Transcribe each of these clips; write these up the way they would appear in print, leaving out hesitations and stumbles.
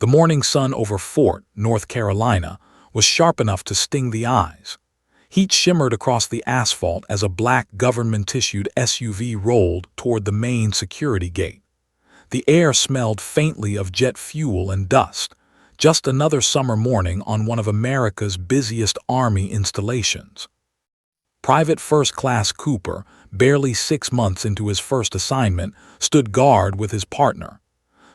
The morning sun over Fort, North Carolina, was sharp enough to sting the eyes. Heat shimmered across the asphalt as a black government-issued SUV rolled toward the main security gate. The air smelled faintly of jet fuel and dust, just another summer morning on one of America's busiest Army installations. Private First Class Cooper, barely 6 months into his first assignment, stood guard with his partner.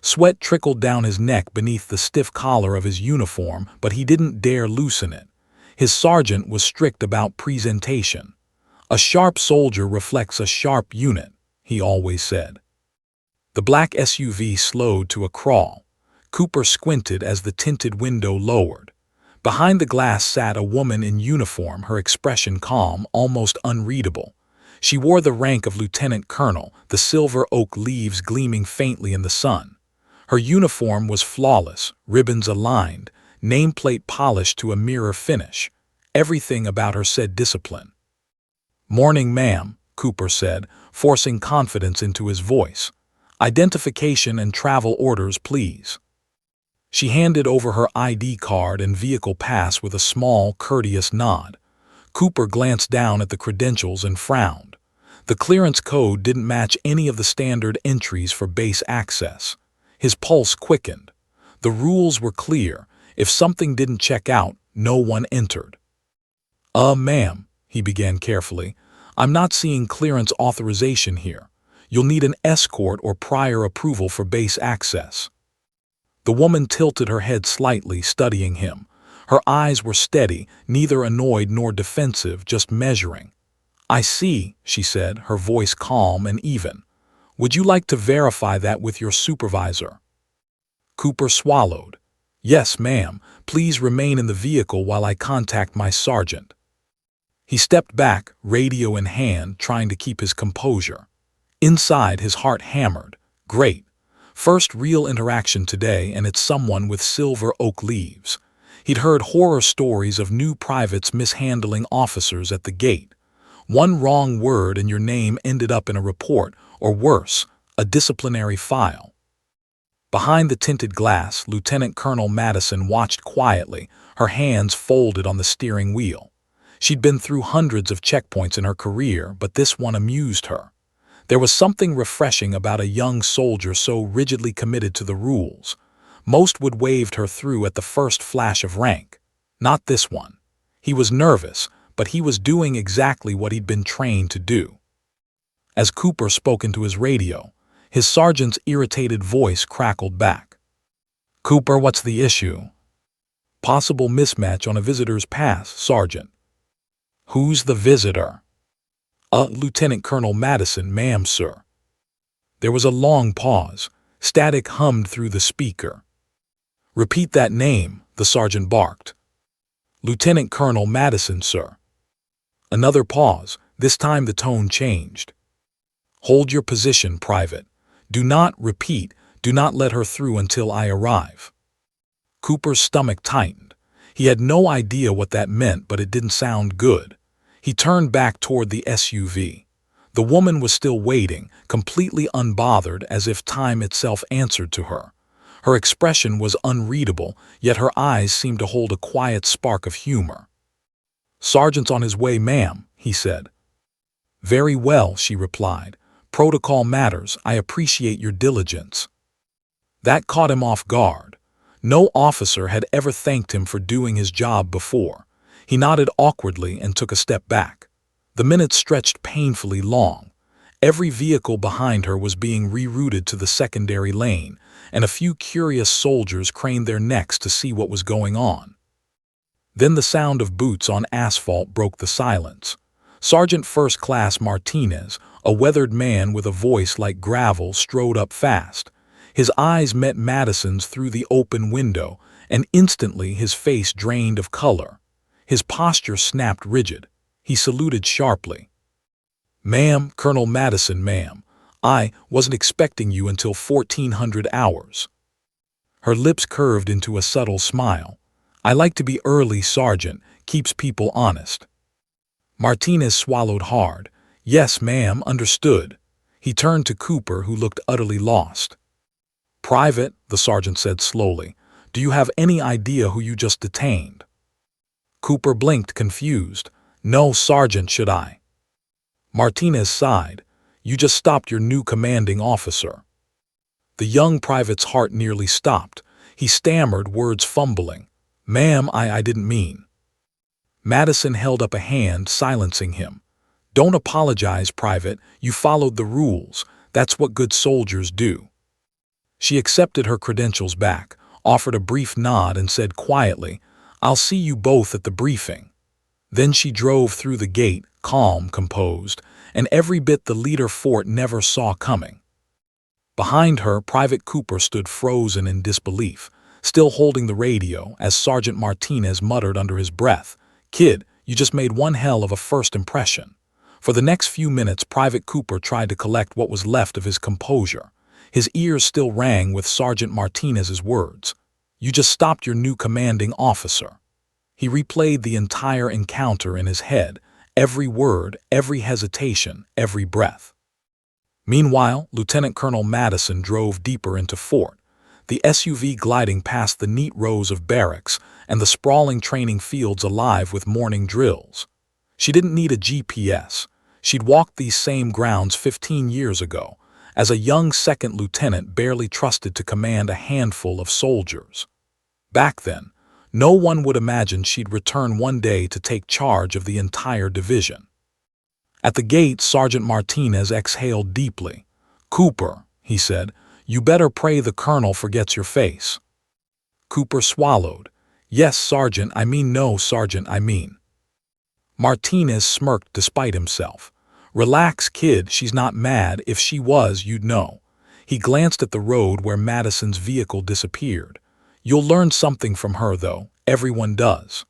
Sweat trickled down his neck beneath the stiff collar of his uniform, but he didn't dare loosen it. His sergeant was strict about presentation. "A sharp soldier reflects a sharp unit," he always said. The black SUV slowed to a crawl. Cooper squinted as the tinted window lowered. Behind the glass sat a woman in uniform, her expression calm, almost unreadable. She wore the rank of lieutenant colonel, the silver oak leaves gleaming faintly in the sun. Her uniform was flawless, ribbons aligned, nameplate polished to a mirror finish. Everything about her said discipline. "Morning, ma'am," Cooper said, forcing confidence into his voice. "Identification and travel orders, please." She handed over her ID card and vehicle pass with a small, courteous nod. Cooper glanced down at the credentials and frowned. The clearance code didn't match any of the standard entries for base access. His pulse quickened. The rules were clear. If something didn't check out, no one entered. Ma'am," he began carefully, "I'm not seeing clearance authorization here. You'll need an escort or prior approval for base access." The woman tilted her head slightly, studying him. Her eyes were steady, neither annoyed nor defensive, just measuring. "I see," she said, her voice calm and even. "Would you like to verify that with your supervisor?" Cooper swallowed. "Yes, ma'am. Please remain in the vehicle while I contact my sergeant." He stepped back, radio in hand, trying to keep his composure. Inside, his heart hammered. Great. First real interaction today, and it's someone with silver oak leaves. He'd heard horror stories of new privates mishandling officers at the gate. One wrong word and your name ended up in a report, or worse, a disciplinary file. Behind the tinted glass, Lieutenant Colonel Madison watched quietly, her hands folded on the steering wheel. She'd been through hundreds of checkpoints in her career, but this one amused her. There was something refreshing about a young soldier so rigidly committed to the rules. Most would waved her through at the first flash of rank. Not this one. He was nervous, but he was doing exactly what he'd been trained to do. As Cooper spoke into his radio, his sergeant's irritated voice crackled back. "Cooper, what's the issue?" "Possible mismatch on a visitor's pass, Sergeant." "Who's the visitor?" Lieutenant Colonel Madison, ma'am, sir." There was a long pause. Static hummed through the speaker. "Repeat that name," the sergeant barked. "Lieutenant Colonel Madison, sir." Another pause. This time the tone changed. "Hold your position, Private. Do not let her through until I arrive." Cooper's stomach tightened. He had no idea what that meant, but it didn't sound good. He turned back toward the SUV. The woman was still waiting, completely unbothered, as if time itself answered to her. Her expression was unreadable, yet her eyes seemed to hold a quiet spark of humor. "Sergeant's on his way, ma'am," he said. "Very well," she replied. "Protocol matters. I appreciate your diligence." That caught him off guard. No officer had ever thanked him for doing his job before. He nodded awkwardly and took a step back. The minutes stretched painfully long. Every vehicle behind her was being rerouted to the secondary lane, and a few curious soldiers craned their necks to see what was going on. Then the sound of boots on asphalt broke the silence. Sergeant First Class Martinez, a weathered man with a voice like gravel, strode up fast. His eyes met Madison's through the open window, and instantly his face drained of color. His posture snapped rigid. He saluted sharply. "Ma'am, Colonel Madison, ma'am. I wasn't expecting you until 1400 hours." Her lips curved into a subtle smile. "I like to be early, Sergeant. Keeps people honest." Martinez swallowed hard. "Yes, ma'am, understood." He turned to Cooper, who looked utterly lost. "Private," the sergeant said slowly, Do you have any idea who you just detained? Cooper blinked, confused. No, Sergeant, should I? Martinez sighed. You just stopped your new commanding officer. The young private's heart nearly stopped. He stammered, words fumbling. Ma'am, I didn't mean. Madison held up a hand, silencing him. Don't apologize, Private. You followed the rules. That's what good soldiers do. She accepted her credentials back, offered a brief nod, and said quietly, I'll see you both at the briefing. Then she drove through the gate, calm, composed, and every bit the leader Fort never saw coming. Behind her, Private Cooper stood frozen in disbelief, still holding the radio, as Sergeant Martinez muttered under his breath, Kid, you just made one hell of a first impression. For the next few minutes, Private Cooper tried to collect what was left of his composure. His ears still rang with Sergeant Martinez's words. You just stopped your new commanding officer. He replayed the entire encounter in his head, every word, every hesitation, every breath. Meanwhile, Lieutenant Colonel Madison drove deeper into Fort, the SUV gliding past the neat rows of barracks and the sprawling training fields alive with morning drills. She didn't need a GPS. She'd walked these same grounds 15 years ago, as a young second lieutenant barely trusted to command a handful of soldiers. Back then, no one would imagine she'd return one day to take charge of the entire division. At the gate, Sergeant Martinez exhaled deeply. Cooper, he said, you better pray the colonel forgets your face. Cooper swallowed. Yes, Sergeant, I mean no, Sergeant, I mean. Martinez smirked despite himself. Relax, kid, she's not mad. If she was, you'd know. He glanced at the road where Madison's vehicle disappeared. You'll learn something from her, though. Everyone does.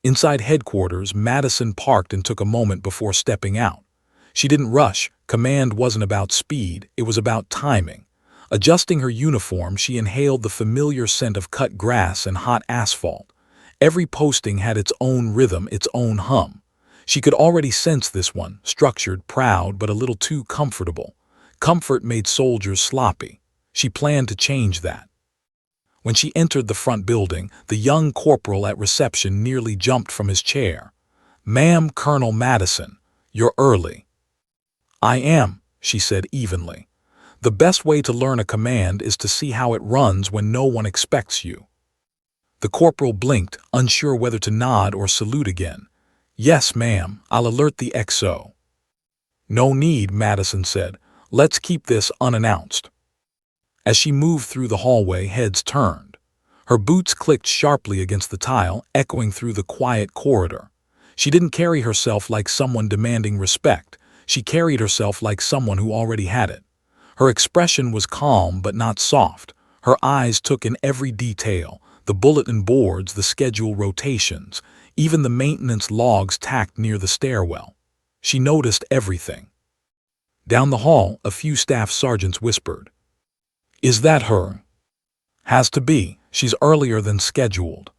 Inside headquarters, Madison parked and took a moment before stepping out. She didn't rush. Command wasn't about speed, it was about timing. Adjusting her uniform, she inhaled the familiar scent of cut grass and hot asphalt. Every posting had its own rhythm, its own hum. She could already sense this one, structured, proud, but a little too comfortable. Comfort made soldiers sloppy. She planned to change that. When she entered the front building, the young corporal at reception nearly jumped from his chair. Ma'am, Colonel Madison, you're early. I am, she said evenly. The best way to learn a command is to see how it runs when no one expects you. The corporal blinked, unsure whether to nod or salute again. Yes, ma'am, I'll alert the XO. No need, Madison said. Let's keep this unannounced. As she moved through the hallway, heads turned. Her boots clicked sharply against the tile, echoing through the quiet corridor. She didn't carry herself like someone demanding respect. She carried herself like someone who already had it. Her expression was calm but not soft. Her eyes took in every detail, the bulletin boards, the schedule rotations, even the maintenance logs tacked near the stairwell. She noticed everything. Down the hall, a few staff sergeants whispered. Is that her? Has to be. She's earlier than scheduled.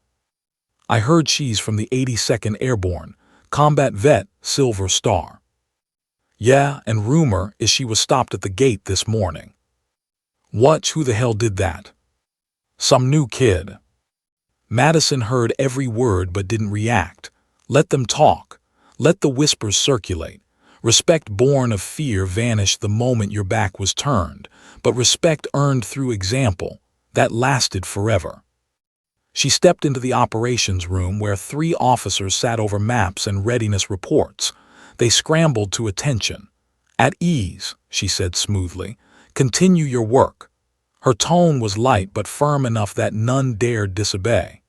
I heard she's from the 82nd Airborne, combat vet, Silver Star. Yeah, and rumor is she was stopped at the gate this morning. What? Who the hell did that? Some new kid. Madison heard every word but didn't react. Let them talk. Let the whispers circulate. Respect born of fear vanished the moment your back was turned, but respect earned through example, that lasted forever. She stepped into the operations room where 3 officers sat over maps and readiness reports. They scrambled to attention. At ease, she said smoothly. Continue your work. Her tone was light but firm enough that none dared disobey.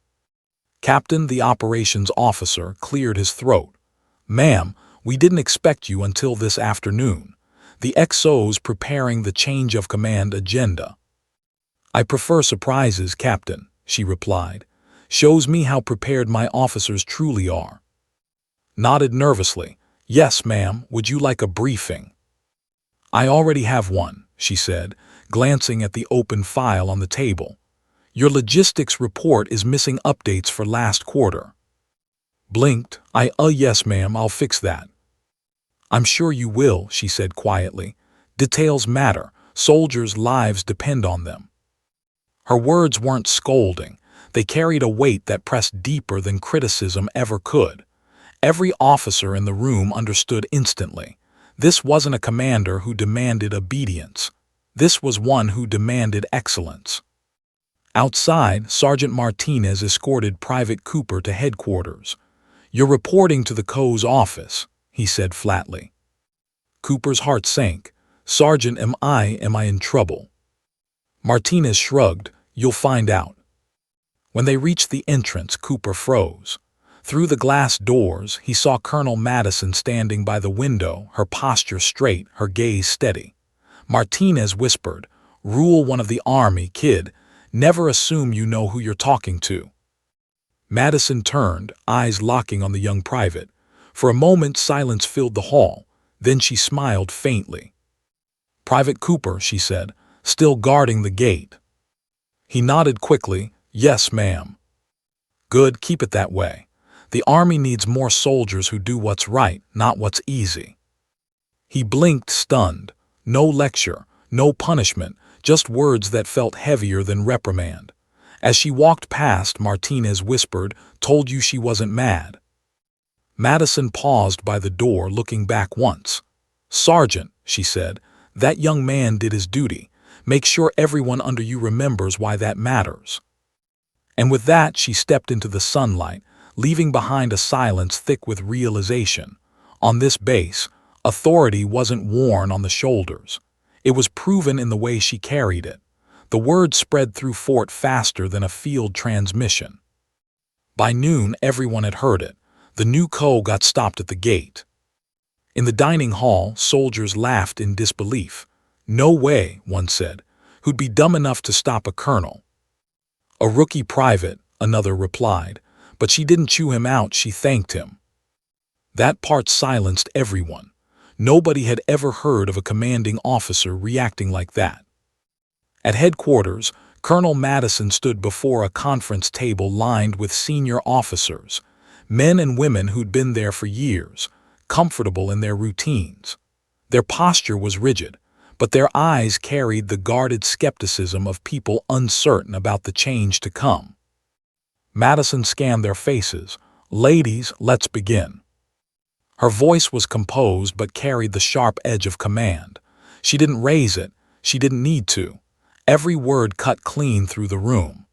Captain, the operations officer, cleared his throat. Ma'am, we didn't expect you until this afternoon. The XO's preparing the change of command agenda. I prefer surprises, Captain, she replied. Shows me how prepared my officers truly are. Nodded nervously. Yes, ma'am, would you like a briefing? I already have one, she said, glancing at the open file on the table. Your logistics report is missing updates for last quarter. Blinked. Yes, ma'am, I'll fix that. I'm sure you will, she said quietly. Details matter. Soldiers' lives depend on them. Her words weren't scolding. They carried a weight that pressed deeper than criticism ever could. Every officer in the room understood instantly. This wasn't a commander who demanded obedience. This was one who demanded excellence. Outside, Sergeant Martinez escorted Private Cooper to headquarters. "You're reporting to the CO's office," he said flatly. Cooper's heart sank. "Sergeant, am I in trouble?" Martinez shrugged. "You'll find out." When they reached the entrance, Cooper froze. Through the glass doors, he saw Colonel Madison standing by the window, her posture straight, her gaze steady. Martinez whispered, "Rule one of the Army, kid. Never assume you know who you're talking to." Madison turned, eyes locking on the young private. For a moment, silence filled the hall. Then she smiled faintly. "Private Cooper," she said, still guarding the gate. He nodded quickly. "Yes, ma'am." "Good, keep it that way. The Army needs more soldiers who do what's right, not what's easy." He blinked, stunned. No lecture, no punishment, just words that felt heavier than reprimand. As she walked past, Martinez whispered, "Told you she wasn't mad." Madison paused by the door, looking back once. "Sergeant," she said, "that young man did his duty. Make sure everyone under you remembers why that matters." And with that, she stepped into the sunlight, leaving behind a silence thick with realization. On this base, authority wasn't worn on the shoulders. It was proven in the way she carried it. The word spread through fort faster than a field transmission. By noon, everyone had heard it. The new CO got stopped at the gate. In the dining hall, soldiers laughed in disbelief. "No way," one said. "Who'd be dumb enough to stop a colonel?" "A rookie private," another replied. But she didn't chew him out, she thanked him. That part silenced everyone. Nobody had ever heard of a commanding officer reacting like that. At headquarters, Colonel Madison stood before a conference table lined with senior officers, men and women who'd been there for years, comfortable in their routines. Their posture was rigid, but their eyes carried the guarded skepticism of people uncertain about the change to come. Madison scanned their faces. "Ladies, let's begin." Her voice was composed but carried the sharp edge of command. She didn't raise it. She didn't need to. Every word cut clean through the room.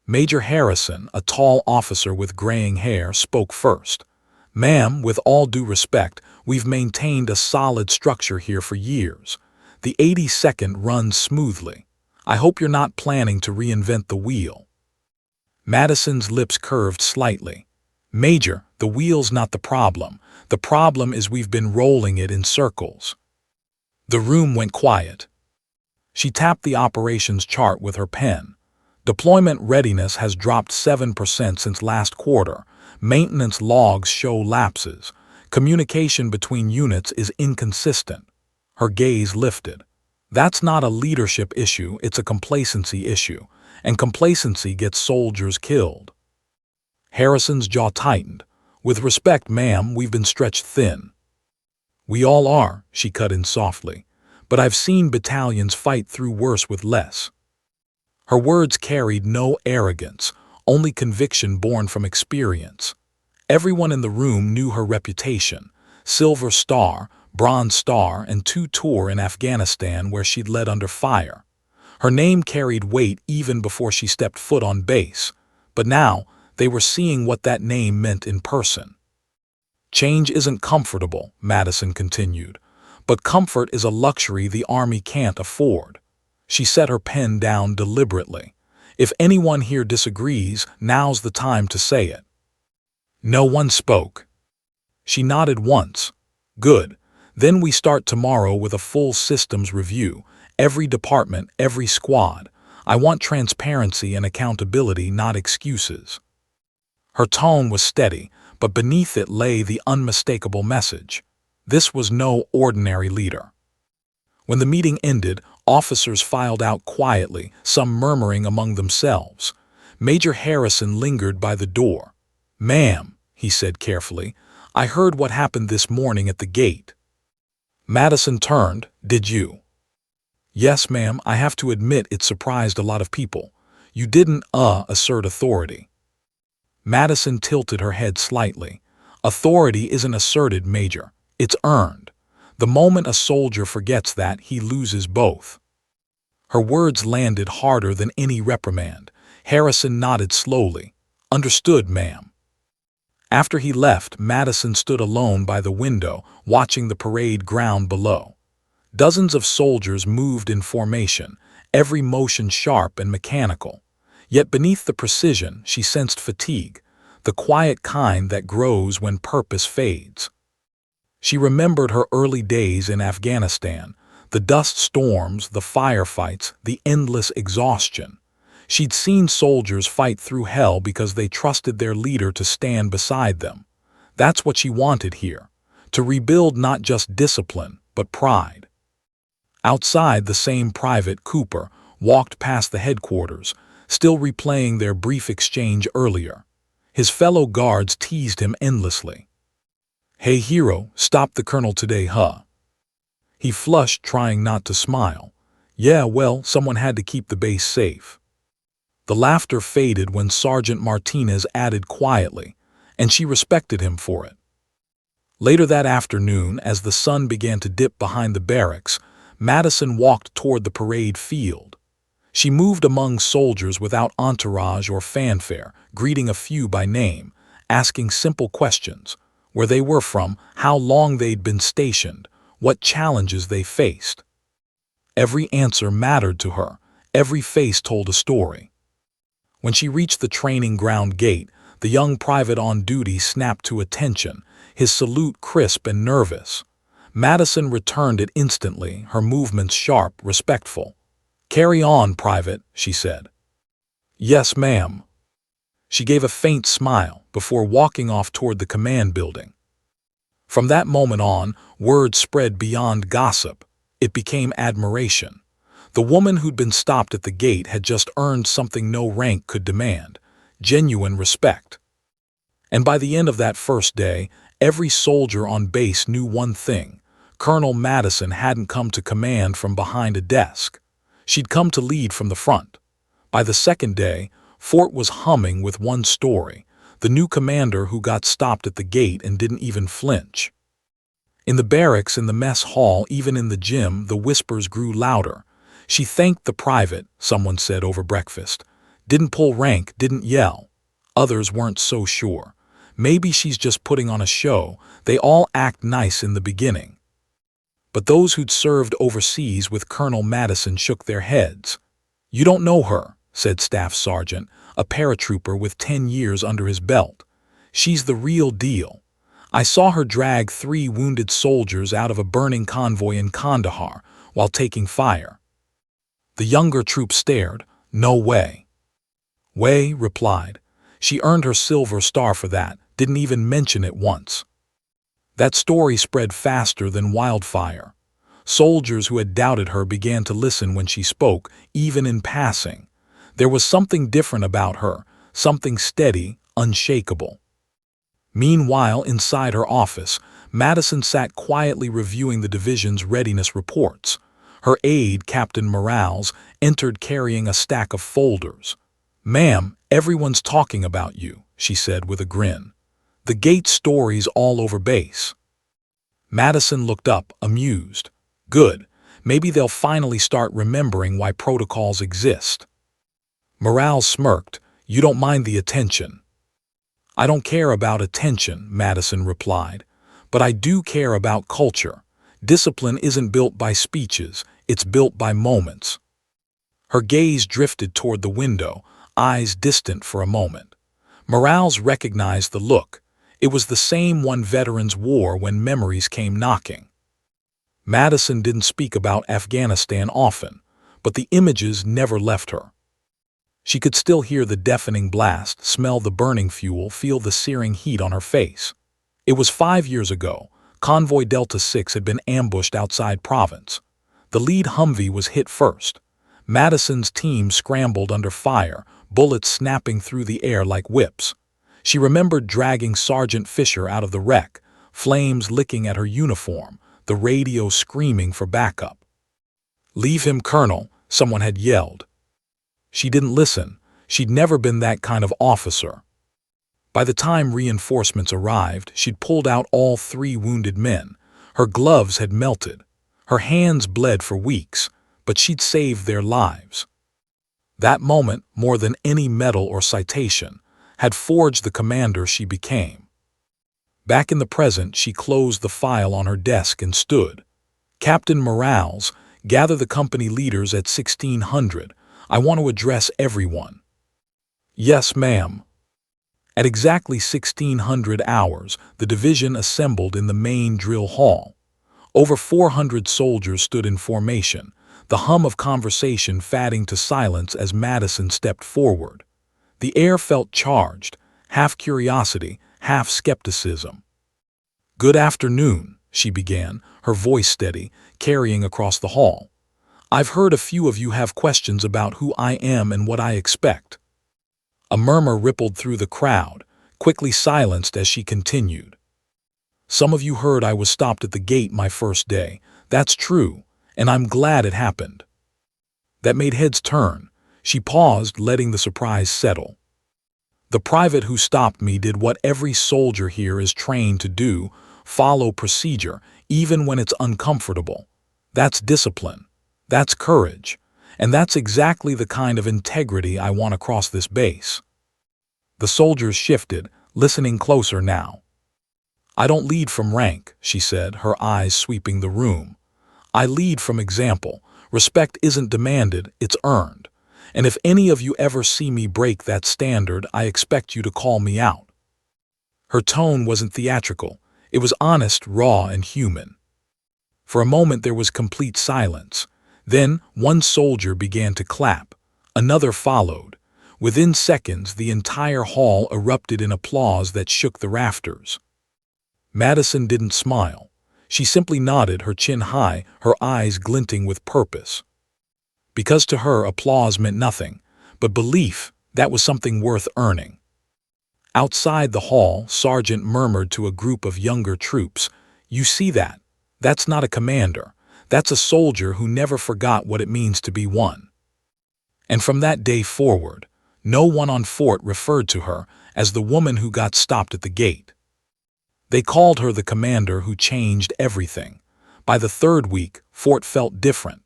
Major Harrison, a tall officer with graying hair, spoke first. "Ma'am, with all due respect, we've maintained a solid structure here for years. The 82nd runs smoothly. I hope you're not planning to reinvent the wheel." Madison's lips curved slightly. "Major, the wheel's not the problem. The problem is we've been rolling it in circles." The room went quiet. She tapped the operations chart with her pen. "Deployment readiness has dropped 7% since last quarter. Maintenance logs show lapses. Communication between units is inconsistent." Her gaze lifted. "That's not a leadership issue, it's a complacency issue. And complacency gets soldiers killed." Harrison's jaw tightened. "With respect, ma'am, we've been stretched thin." "We all are," she cut in softly. "But I've seen battalions fight through worse with less." Her words carried no arrogance, only conviction born from experience. Everyone in the room knew her reputation: Silver Star, Bronze Star, and 2 tours in Afghanistan where she'd led under fire. Her name carried weight even before she stepped foot on base. But now, they were seeing what that name meant in person. "Change isn't comfortable," Madison continued. "But comfort is a luxury the Army can't afford." She set her pen down deliberately. "If anyone here disagrees, now's the time to say it." No one spoke. She nodded once. "Good. Then we start tomorrow with a full systems review. Every department, every squad. I want transparency and accountability, not excuses." Her tone was steady, but beneath it lay the unmistakable message. This was no ordinary leader. When the meeting ended, officers filed out quietly, some murmuring among themselves. Major Harrison lingered by the door. "Ma'am," he said carefully, "I heard what happened this morning at the gate." Madison turned. "Did you?" Yes, ma'am, I have to admit it surprised a lot of people. You didn't, assert authority. Madison tilted her head slightly. Authority isn't asserted, Major. It's earned. The moment a soldier forgets that, he loses both. Her words landed harder than any reprimand. Harrison nodded slowly. Understood, ma'am. After he left, Madison stood alone by the window, watching the parade ground below. Dozens of soldiers moved in formation, every motion sharp and mechanical. Yet beneath the precision, she sensed fatigue, the quiet kind that grows when purpose fades. She remembered her early days in Afghanistan, the dust storms, the firefights, the endless exhaustion. She'd seen soldiers fight through hell because they trusted their leader to stand beside them. That's what she wanted here, to rebuild not just discipline, but pride. Outside, the same Private Cooper walked past the headquarters, still replaying their brief exchange earlier. His fellow guards teased him endlessly. "Hey hero, stopped the colonel today, huh?" He flushed, trying not to smile. "Yeah, well, someone had to keep the base safe." The laughter faded when Sergeant Martinez added quietly, and she respected him for it. Later that afternoon, as the sun began to dip behind the barracks, Madison walked toward the parade field. She moved among soldiers without entourage or fanfare, greeting a few by name, asking simple questions: where they were from, how long they'd been stationed, what challenges they faced. Every answer mattered to her, every face told a story. When she reached the training ground gate, the young private on duty snapped to attention, his salute crisp and nervous. Madison returned it instantly, her movements sharp, respectful. "Carry on, Private," she said. "Yes, ma'am." She gave a faint smile before walking off toward the command building. From that moment on, word spread beyond gossip. It became admiration. The woman who'd been stopped at the gate had just earned something no rank could demand: genuine respect. And by the end of that first day, every soldier on base knew one thing: Colonel Madison hadn't come to command from behind a desk. She'd come to lead from the front. By the second day, Fort was humming with one story: the new commander who got stopped at the gate and didn't even flinch. In the barracks, in the mess hall, even in the gym, the whispers grew louder. "She thanked the private," someone said over breakfast. "Didn't pull rank, didn't yell." Others weren't so sure. "Maybe she's just putting on a show. They all act nice in the beginning." But those who'd served overseas with Colonel Madison shook their heads. "You don't know her," said Staff Sergeant, a paratrooper with 10 years under his belt. "She's the real deal. I saw her drag 3 wounded soldiers out of a burning convoy in Kandahar while taking fire." The younger troop stared. "No way." "Way," replied. "She earned her Silver Star for that, didn't even mention it once." That story spread faster than wildfire. Soldiers who had doubted her began to listen when she spoke, even in passing. There was something different about her, something steady, unshakable. Meanwhile, inside her office, Madison sat quietly reviewing the division's readiness reports. Her aide, Captain Morales, entered carrying a stack of folders. "Ma'am, everyone's talking about you," she said with a grin. "The gate stories all over base." Madison looked up, amused. "Good. Maybe they'll finally start remembering why protocols exist." Morales smirked. "You don't mind the attention." "I don't care about attention," Madison replied. "But I do care about culture. Discipline isn't built by speeches, it's built by moments." Her gaze drifted toward the window, eyes distant for a moment. Morales recognized the look. It was the same one veterans wore when memories came knocking. Madison didn't speak about Afghanistan often, but the images never left her. She could still hear the deafening blast, smell the burning fuel, feel the searing heat on her face. It was 5 years ago. Convoy Delta 6 had been ambushed outside Province. The lead Humvee was hit first. Madison's team scrambled under fire, bullets snapping through the air like whips. She remembered dragging Sergeant Fisher out of the wreck, flames licking at her uniform, the radio screaming for backup. "Leave him, Colonel," someone had yelled. She didn't listen. She'd never been that kind of officer. By the time reinforcements arrived, she'd pulled out all 3 wounded men. Her gloves had melted. Her hands bled for weeks, but she'd saved their lives. That moment, more than any medal or citation, had forged the commander she became. Back in the present, she closed the file on her desk and stood. "Captain Morales, gather the company leaders at 1600. I want to address everyone." "Yes, ma'am." At exactly 1600 hours, the division assembled in the main drill hall. Over 400 soldiers stood in formation, the hum of conversation fading to silence as Madison stepped forward. The air felt charged, half curiosity, half skepticism. "Good afternoon," she began, her voice steady, carrying across the hall. "I've heard a few of you have questions about who I am and what I expect." A murmur rippled through the crowd, quickly silenced as she continued. "Some of you heard I was stopped at the gate my first day. That's true, and I'm glad it happened." That made heads turn. She paused, letting the surprise settle. "The private who stopped me did what every soldier here is trained to do, follow procedure, even when it's uncomfortable. That's discipline. That's courage. And that's exactly the kind of integrity I want across this base." The soldiers shifted, listening closer now. "I don't lead from rank," she said, her eyes sweeping the room. "I lead from example. Respect isn't demanded, it's earned. And if any of you ever see me break that standard, I expect you to call me out." Her tone wasn't theatrical. It was honest, raw, and human. For a moment there was complete silence. Then one soldier began to clap. Another followed. Within seconds, the entire hall erupted in applause that shook the rafters. Madison didn't smile. She simply nodded, her chin high, her eyes glinting with purpose. Because to her, applause meant nothing, but belief, that was something worth earning. Outside the hall, Sergeant murmured to a group of younger troops, "You see that? That's not a commander. That's a soldier who never forgot what it means to be one." And from that day forward, no one on Fort referred to her as the woman who got stopped at the gate. They called her the commander who changed everything. By the 3rd week, Fort felt different.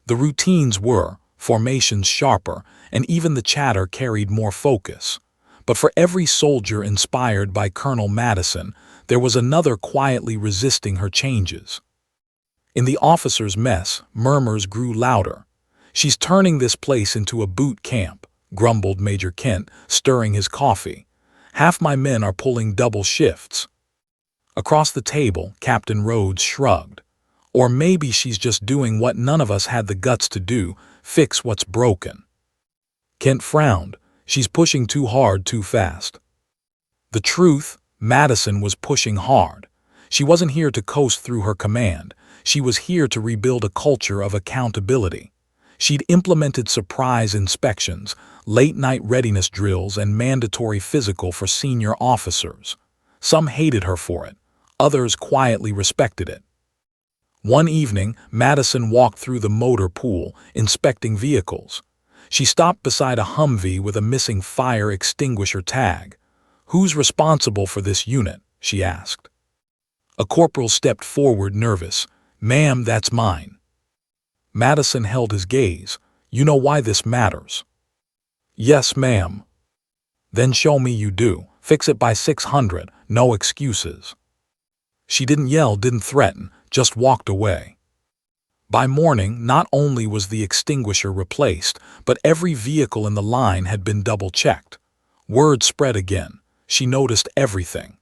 The routines were, formations sharper, and even the chatter carried more focus. But for every soldier inspired by Colonel Madison, there was another quietly resisting her changes. In the officers' mess, murmurs grew louder. "She's turning this place into a boot camp," grumbled Major Kent, stirring his coffee. "Half my men are pulling double shifts." Across the table, Captain Rhodes shrugged. "Or maybe she's just doing what none of us had the guts to do, fix what's broken." Kent frowned. "She's pushing too hard too fast." The truth, Madison was pushing hard. She wasn't here to coast through her command. She was here to rebuild a culture of accountability. She'd implemented surprise inspections, late-night readiness drills, and mandatory physical for senior officers. Some hated her for it. Others quietly respected it. One evening, Madison walked through the motor pool, inspecting vehicles. She stopped beside a Humvee with a missing fire extinguisher tag. "Who's responsible for this unit?" she asked. A corporal stepped forward, nervous. "Ma'am, that's mine." Madison held his gaze. "You know why this matters?" "Yes, ma'am." "Then show me you do. Fix it by 600, no excuses." She didn't yell, didn't threaten, just walked away. By morning, not only was the extinguisher replaced, but every vehicle in the line had been double-checked. Word spread again. She noticed everything.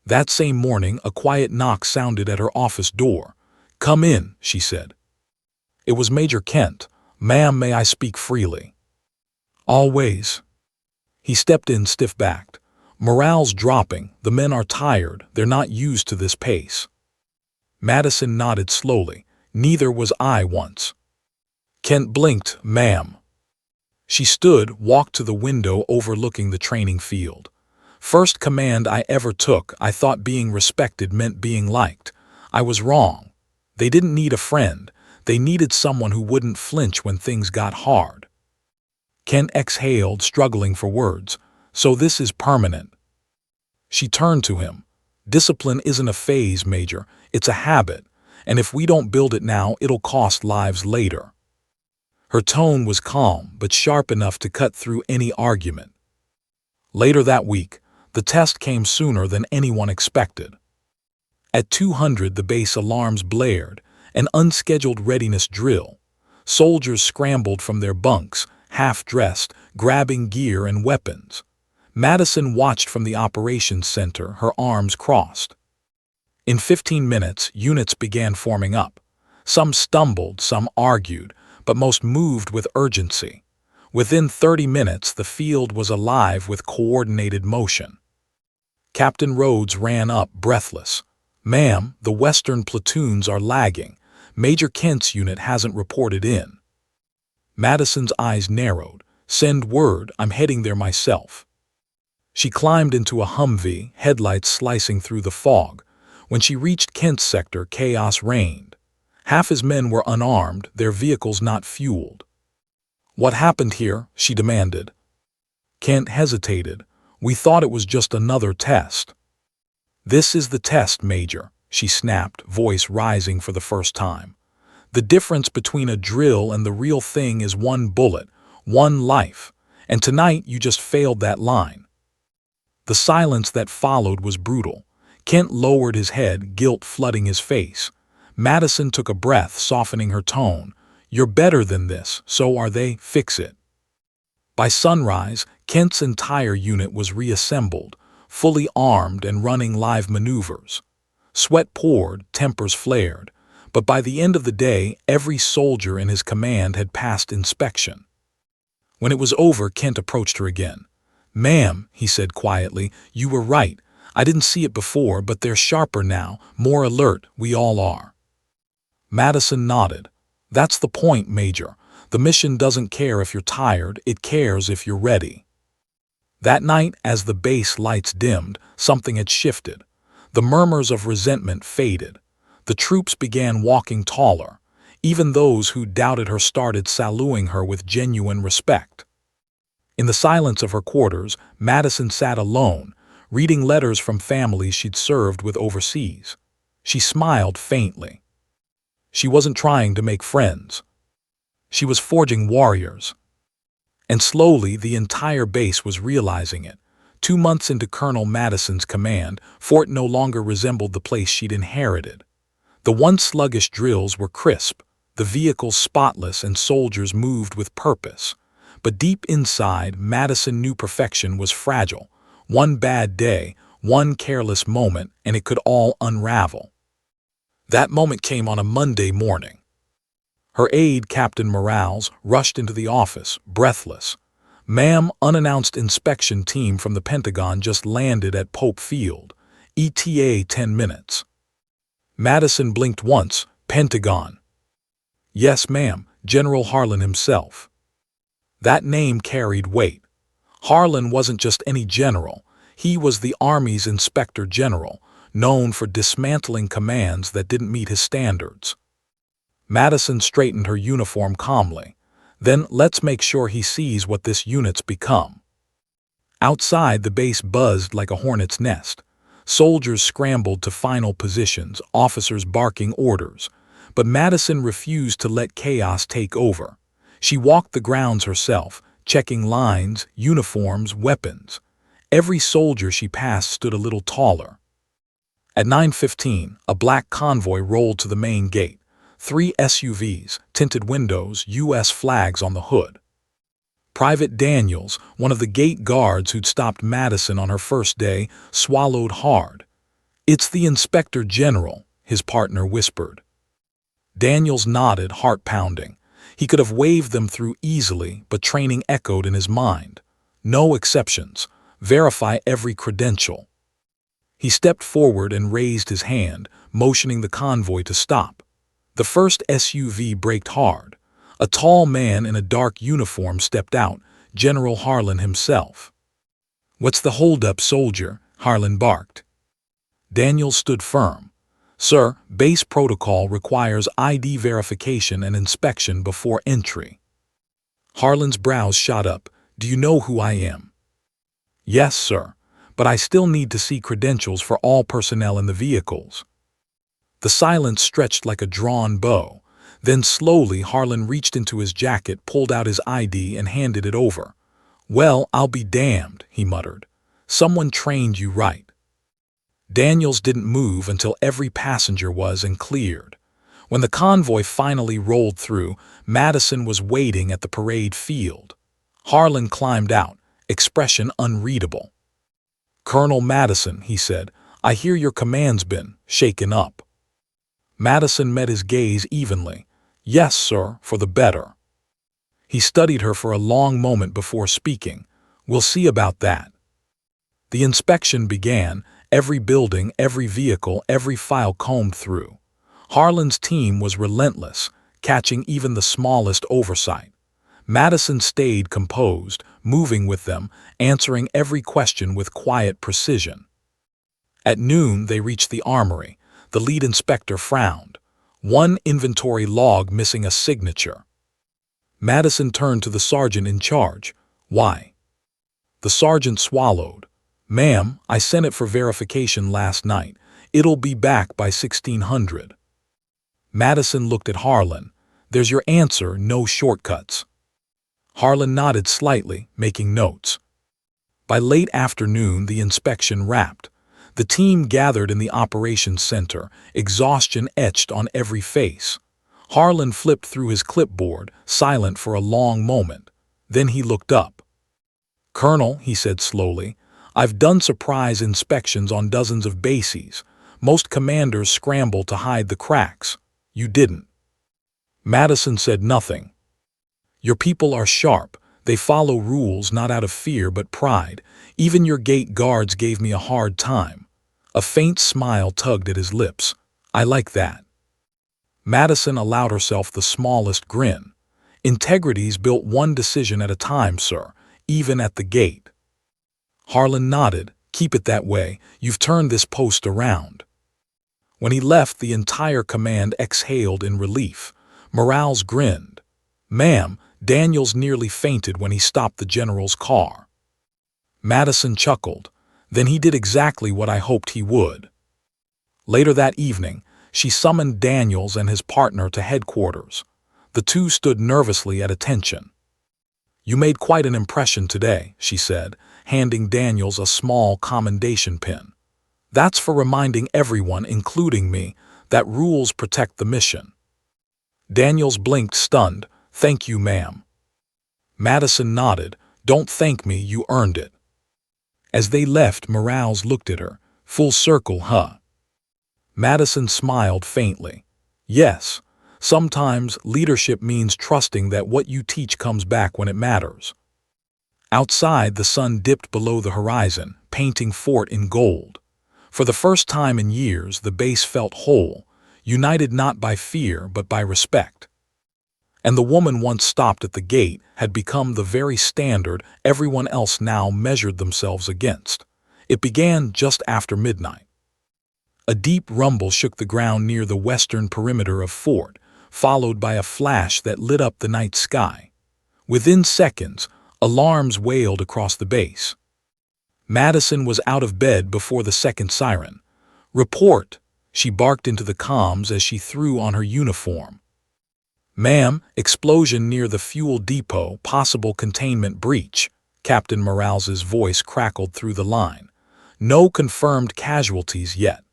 That same morning, a quiet knock sounded at her office door. "Come in," she said. It was Major Kent. "Ma'am, may I speak freely?" "Always." He stepped in stiff-backed. "Morale's dropping. The men are tired. They're not used to this pace." Madison nodded slowly. "Neither was I once." Kent blinked. "Ma'am." She stood, walked to the window overlooking the training field. "First command I ever took, I thought being respected meant being liked. I was wrong. They didn't need a friend. They needed someone who wouldn't flinch when things got hard. Kent exhaled, struggling for words. So this is permanent. She turned to him. Discipline isn't a phase, Major. It's a habit. And if we don't build it now, it'll cost lives later. Her tone was calm, but sharp enough to cut through any argument. Later that week, the test came sooner than anyone expected. At 200, the base alarms blared, an unscheduled readiness drill. Soldiers scrambled from their bunks, half-dressed, grabbing gear and weapons. Madison watched from the operations center, her arms crossed. In 15 minutes, units began forming up. Some stumbled, some argued, but most moved with urgency. Within 30 minutes, the field was alive with coordinated motion. Captain Rhodes ran up, breathless. "Ma'am, the Western platoons are lagging. Major Kent's unit hasn't reported in." Madison's eyes narrowed. "Send word, I'm heading there myself." She climbed into a Humvee, headlights slicing through the fog. When she reached Kent's sector, chaos reigned. Half his men were unarmed, their vehicles not fueled. "What happened here?" she demanded. Kent hesitated. "We thought it was just another test." "This is the test, Major," she snapped, voice rising for the first time. "The difference between a drill and the real thing is one bullet, one life, and tonight you just failed that line." The silence that followed was brutal. Kent lowered his head, guilt flooding his face. Madison took a breath, softening her tone. "You're better than this, so are they. Fix it." By sunrise, Kent's entire unit was reassembled, fully armed and running live maneuvers. Sweat poured, tempers flared, but by the end of the day, every soldier in his command had passed inspection. When it was over, Kent approached her again. "Ma'am," he said quietly, "you were right. I didn't see it before, but they're sharper now, more alert, we all are." Madison nodded. "That's the point, Major. The mission doesn't care if you're tired, it cares if you're ready." That night, as the base lights dimmed, something had shifted. The murmurs of resentment faded. The troops began walking taller. Even those who doubted her started saluting her with genuine respect. In the silence of her quarters, Madison sat alone, reading letters from families she'd served with overseas. She smiled faintly. She wasn't trying to make friends. She was forging warriors. And slowly, the entire base was realizing it. 2 months into Colonel Madison's command, Fort no longer resembled the place she'd inherited. The once sluggish drills were crisp, the vehicles spotless, and soldiers moved with purpose. But deep inside, Madison knew perfection was fragile. One bad day, one careless moment, and it could all unravel. That moment came on a Monday morning. Her aide, Captain Morales, rushed into the office, breathless. "Ma'am, unannounced inspection team from the Pentagon just landed at Pope Field. ETA 10 minutes. Madison blinked once. "Pentagon." "Yes, ma'am, General Harlan himself." That name carried weight. Harlan wasn't just any general. He was the Army's Inspector General, known for dismantling commands that didn't meet his standards. Madison straightened her uniform calmly. "Then let's make sure he sees what this unit's become." Outside, the base buzzed like a hornet's nest. Soldiers scrambled to final positions, officers barking orders. But Madison refused to let chaos take over. She walked the grounds herself, checking lines, uniforms, weapons. Every soldier she passed stood a little taller. At 9:15, a black convoy rolled to the main gate. 3 SUVs, tinted windows, U.S. flags on the hood. Private Daniels, one of the gate guards who'd stopped Madison on her first day, swallowed hard. "It's the Inspector General," his partner whispered. Daniels nodded, heart pounding. He could have waved them through easily, but training echoed in his mind. No exceptions. Verify every credential. He stepped forward and raised his hand, motioning the convoy to stop. The first SUV braked hard. A tall man in a dark uniform stepped out, General Harlan himself. "What's the holdup, soldier?" Harlan barked. Daniels stood firm. Sir, base protocol requires ID verification and inspection before entry. Harlan's brows shot up. Do you know who I am? Yes, sir, but I still need to see credentials for all personnel in the vehicles. The silence stretched like a drawn bow. Then slowly Harlan reached into his jacket, pulled out his ID, and handed it over. Well, I'll be damned, he muttered. Someone trained you right. Daniels didn't move until every passenger was and cleared. When the convoy finally rolled through, Madison was waiting at the parade field. Harlan climbed out, expression unreadable. Colonel Madison, he said, I hear your command's been shaken up. Madison met his gaze evenly. Yes, sir, for the better. He studied her for a long moment before speaking. We'll see about that. The inspection began, every building, every vehicle, every file combed through. Harlan's team was relentless, catching even the smallest oversight. Madison stayed composed, moving with them, answering every question with quiet precision. At noon, they reached the armory. The lead inspector frowned. One inventory log missing a signature. Madison turned to the sergeant in charge. Why? The sergeant swallowed. Ma'am, I sent it for verification last night. It'll be back by 1600. Madison looked at Harlan. There's your answer, no shortcuts. Harlan nodded slightly, making notes. By late afternoon, the inspection wrapped. The team gathered in the operations center, exhaustion etched on every face. Harlan flipped through his clipboard, silent for a long moment. Then he looked up. Colonel, he said slowly, I've done surprise inspections on dozens of bases. Most commanders scramble to hide the cracks. You didn't. Madison said nothing. Your people are sharp. They follow rules not out of fear but pride. Even your gate guards gave me a hard time. A faint smile tugged at his lips. I like that. Madison allowed herself the smallest grin. Integrity's built one decision at a time, sir, even at the gate. Harlan nodded. Keep it that way. You've turned this post around. When he left, the entire command exhaled in relief. Morales grinned. Ma'am, Daniels nearly fainted when he stopped the general's car. Madison chuckled. Then he did exactly what I hoped he would. Later that evening, she summoned Daniels and his partner to headquarters. The two stood nervously at attention. You made quite an impression today, she said, handing Daniels a small commendation pin. That's for reminding everyone, including me, that rules protect the mission. Daniels blinked, stunned. Thank you, ma'am. Madison nodded. Don't thank me, you earned it. As they left, Morales looked at her. Full circle, huh? Madison smiled faintly. Yes, sometimes leadership means trusting that what you teach comes back when it matters. Outside, the sun dipped below the horizon, painting Fort in gold. For the first time in years, the base felt whole, united not by fear but by respect. And the woman once stopped at the gate had become the very standard everyone else now measured themselves against. It began just after midnight. A deep rumble shook the ground near the western perimeter of Fort, followed by a flash that lit up the night sky. Within seconds, alarms wailed across the base. Madison was out of bed before the second siren. Report, she barked into the comms as she threw on her uniform. Ma'am, explosion near the fuel depot, possible containment breach. Captain Morales's voice crackled through the line. No confirmed casualties yet.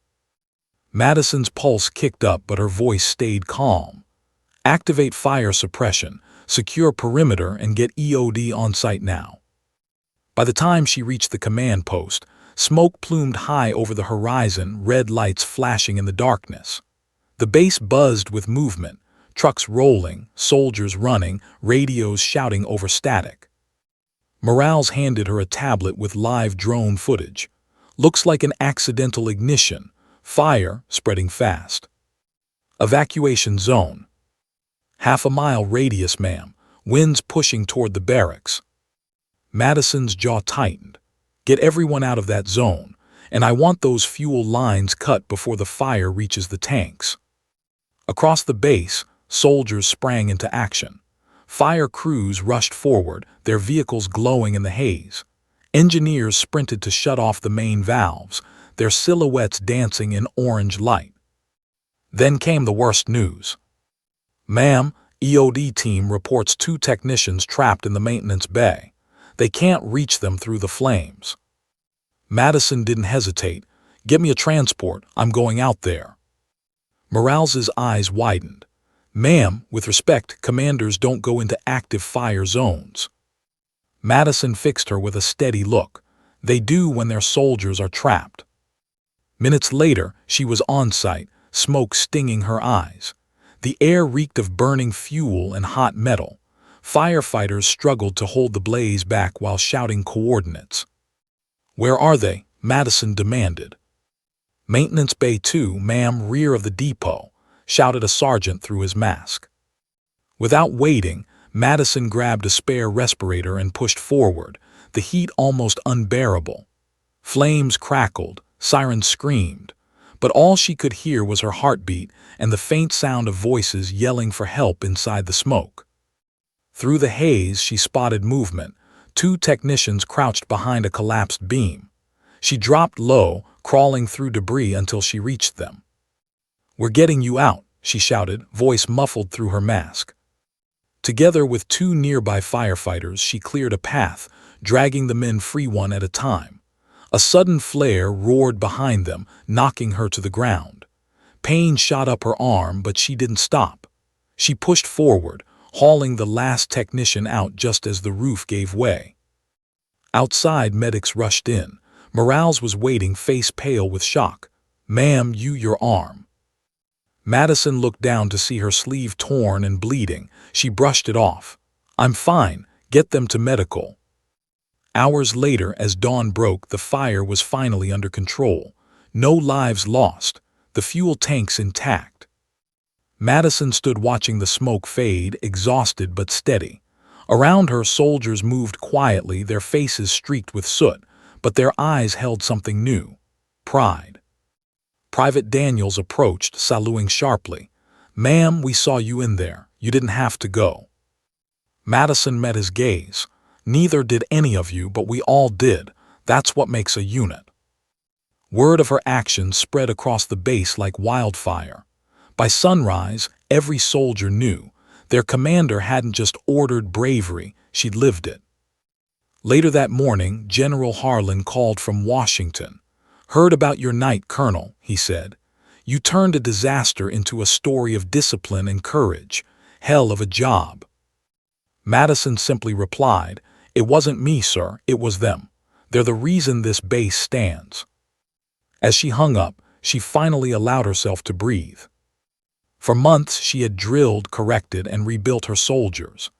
Madison's pulse kicked up, but her voice stayed calm. Activate fire suppression, secure perimeter, and get EOD on site now. By the time she reached the command post, smoke plumed high over the horizon, red lights flashing in the darkness. The base buzzed with movement. Trucks rolling, soldiers running, radios shouting over static. Morales handed her a tablet with live drone footage. Looks like an accidental ignition. Fire spreading fast. Evacuation zone. Half a mile radius, ma'am. Winds pushing toward the barracks. Madison's jaw tightened. Get everyone out of that zone. and I want those fuel lines cut before the fire reaches the tanks." Across the base, soldiers sprang into action. Fire crews rushed forward, their vehicles glowing in the haze. Engineers sprinted to shut off the main valves, their silhouettes dancing in orange light. Then came the worst news. "Ma'am, EOD team reports 2 technicians trapped in the maintenance bay. They can't reach them through the flames." Madison didn't hesitate. "Get me a transport, I'm going out there." Morales's eyes widened. "Ma'am, with respect, commanders don't go into active fire zones." Madison fixed her with a steady look. "They do when their soldiers are trapped." Minutes later, she was on site, smoke stinging her eyes. The air reeked of burning fuel and hot metal. Firefighters struggled to hold the blaze back while shouting coordinates. "Where are they?" Madison demanded. "Maintenance Bay 2, ma'am, rear of the depot," shouted a sergeant through his mask. Without waiting, Madison grabbed a spare respirator and pushed forward, the heat almost unbearable. Flames crackled, sirens screamed, but all she could hear was her heartbeat and the faint sound of voices yelling for help inside the smoke. Through the haze, she spotted movement, 2 technicians crouched behind a collapsed beam. She dropped low, crawling through debris until she reached them. "We're getting you out," she shouted, voice muffled through her mask. Together with 2 nearby firefighters, she cleared a path, dragging the men free one at a time. A sudden flare roared behind them, knocking her to the ground. Pain shot up her arm, but she didn't stop. She pushed forward, hauling the last technician out just as the roof gave way. Outside, medics rushed in. Morales was waiting, face pale with shock. "Ma'am, your arm." Madison looked down to see her sleeve torn and bleeding. She brushed it off. "I'm fine. Get them to medical." Hours later, as dawn broke, the fire was finally under control. No lives lost, the fuel tanks intact. Madison stood watching the smoke fade, exhausted but steady. Around her, soldiers moved quietly, their faces streaked with soot, but their eyes held something new: pride. Private Daniels approached, saluting sharply. "Ma'am, we saw you in there. You didn't have to go." Madison met his gaze. "Neither did any of you, but we all did. That's what makes a unit." Word of her actions spread across the base like wildfire. By sunrise, every soldier knew. Their commander hadn't just ordered bravery, she'd lived it. Later that morning, General Harlan called from Washington. "Heard about your night, Colonel," he said. "You turned a disaster into a story of discipline and courage. Hell of a job." Madison simply replied, "It wasn't me, sir, it was them. They're the reason this base stands." As she hung up, she finally allowed herself to breathe. For months she had drilled, corrected, and rebuilt her soldiers.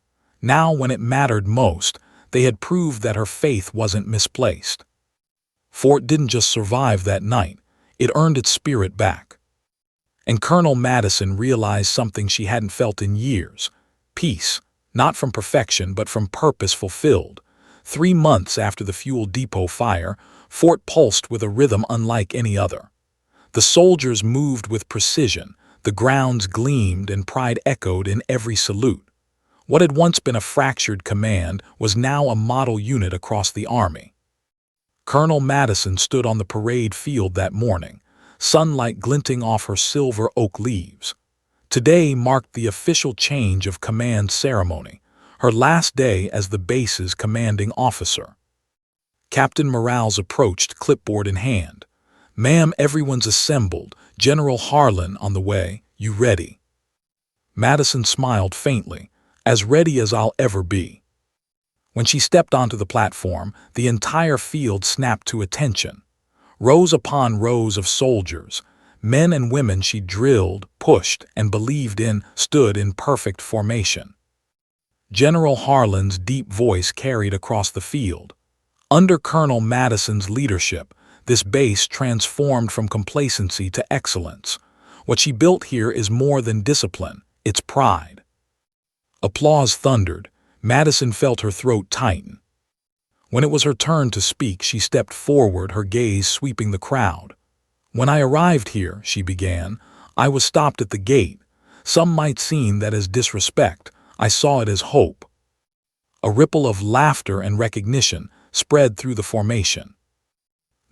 Now, when it mattered most, they had proved that her faith wasn't misplaced. Fort didn't just survive that night, it earned its spirit back. And Colonel Madison realized something she hadn't felt in years: peace, not from perfection but from purpose fulfilled. 3 months after the fuel depot fire, Fort pulsed with a rhythm unlike any other. The soldiers moved with precision, the grounds gleamed, and pride echoed in every salute. What had once been a fractured command was now a model unit across the Army. Colonel Madison stood on the parade field that morning, sunlight glinting off her silver oak leaves. Today marked the official change of command ceremony, her last day as the base's commanding officer. Captain Morales approached, clipboard in hand. "Ma'am, everyone's assembled. General Harlan on the way. You ready?" Madison smiled faintly. "As ready as I'll ever be." When she stepped onto the platform, the entire field snapped to attention. Rows upon rows of soldiers, men and women she drilled, pushed, and believed in, stood in perfect formation. General Harlan's deep voice carried across the field. Under Colonel Madison's leadership, this base transformed from complacency to excellence. What she built here is more than discipline, it's pride. Applause thundered. Madison felt her throat tighten. When it was her turn to speak, she stepped forward, her gaze sweeping the crowd. "When I arrived here," she began, "I was stopped at the gate. Some might see that as disrespect. I saw it as hope." A ripple of laughter and recognition spread through the formation.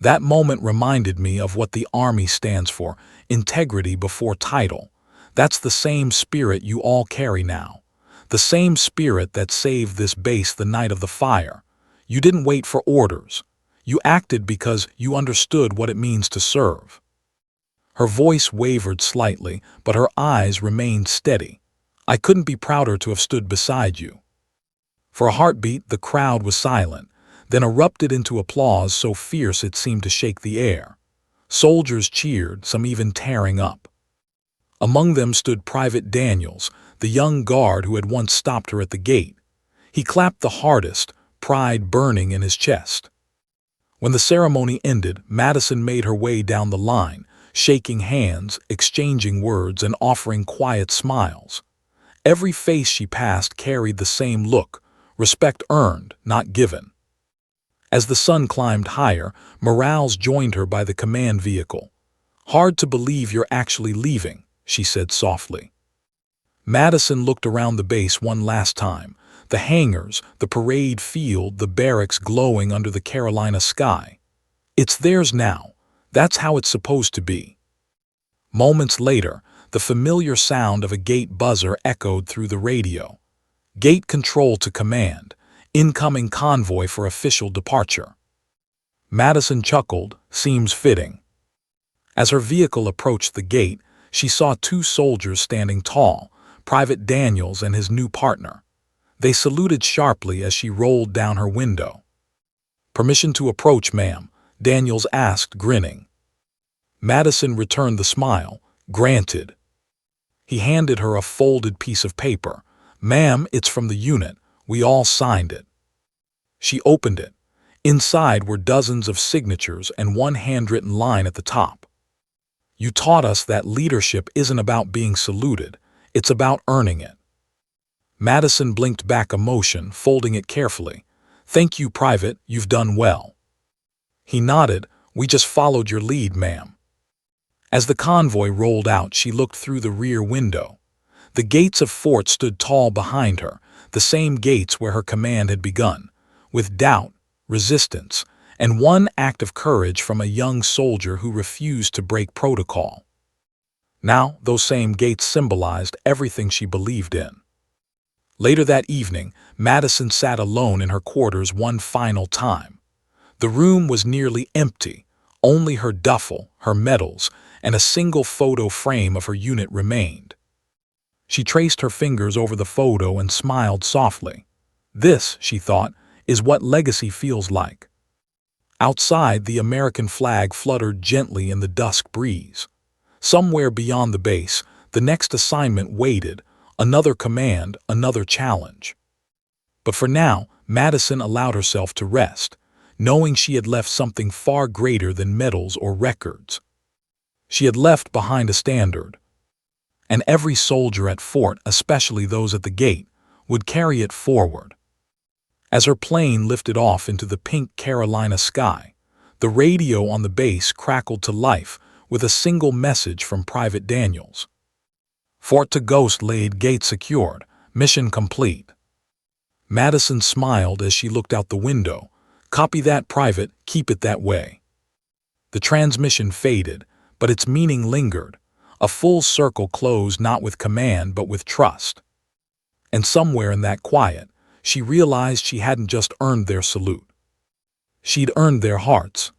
That moment reminded me of what the Army stands for: integrity before title. That's the same spirit you all carry now. The same spirit that saved this base the night of the fire. You didn't wait for orders. You acted because you understood what it means to serve. Her voice wavered slightly, but her eyes remained steady. "I couldn't be prouder to have stood beside you." For a heartbeat, the crowd was silent, then erupted into applause so fierce it seemed to shake the air. Soldiers cheered, some even tearing up. Among them stood Private Daniels, the young guard who had once stopped her at the gate. He clapped the hardest, pride burning in his chest. When the ceremony ended, Madison made her way down the line, shaking hands, exchanging words, and offering quiet smiles. Every face she passed carried the same look: respect earned, not given. As the sun climbed higher, Morales joined her by the command vehicle. "Hard to believe you're actually leaving," she said softly. Madison looked around the base one last time. The hangars, the parade field, the barracks glowing under the Carolina sky. "It's theirs now. That's how it's supposed to be." Moments later, the familiar sound of a gate buzzer echoed through the radio. "Gate control to command. Incoming convoy for official departure." Madison chuckled. "Seems fitting." As her vehicle approached the gate, she saw two soldiers standing tall, Private Daniels and his new partner. They saluted sharply as she rolled down her window. "Permission to approach, ma'am," Daniels asked, grinning. Madison returned the smile. "Granted." He handed her a folded piece of paper. "Ma'am, it's from the unit. We all signed it." She opened it. Inside were dozens of signatures and one handwritten line at the top. "You taught us that leadership isn't about being saluted. It's about earning it." Madison blinked back emotion, folding it carefully. "Thank you, Private. You've done well." He nodded. "We just followed your lead, ma'am." As the convoy rolled out, she looked through the rear window. The gates of Fort stood tall behind her, the same gates where her command had begun, with doubt, resistance, and one act of courage from a young soldier who refused to break protocol. Now, those same gates symbolized everything she believed in. Later that evening, Madison sat alone in her quarters one final time. The room was nearly empty. Only her duffel, her medals, and a single photo frame of her unit remained. She traced her fingers over the photo and smiled softly. "This," she thought, "is what legacy feels like." Outside, the American flag fluttered gently in the dusk breeze. Somewhere beyond the base, the next assignment waited, another command, another challenge. But for now, Madison allowed herself to rest, knowing she had left something far greater than medals or records. She had left behind a standard. And every soldier at Fort, especially those at the gate, would carry it forward. As her plane lifted off into the pink Carolina sky, the radio on the base crackled to life with a single message from Private Daniels. "Fort to Ghost laid, gate secured, mission complete." Madison smiled as she looked out the window. "Copy that, Private, keep it that way." The transmission faded, but its meaning lingered. A full circle closed not with command but with trust. And somewhere in that quiet, she realized she hadn't just earned their salute. She'd earned their hearts.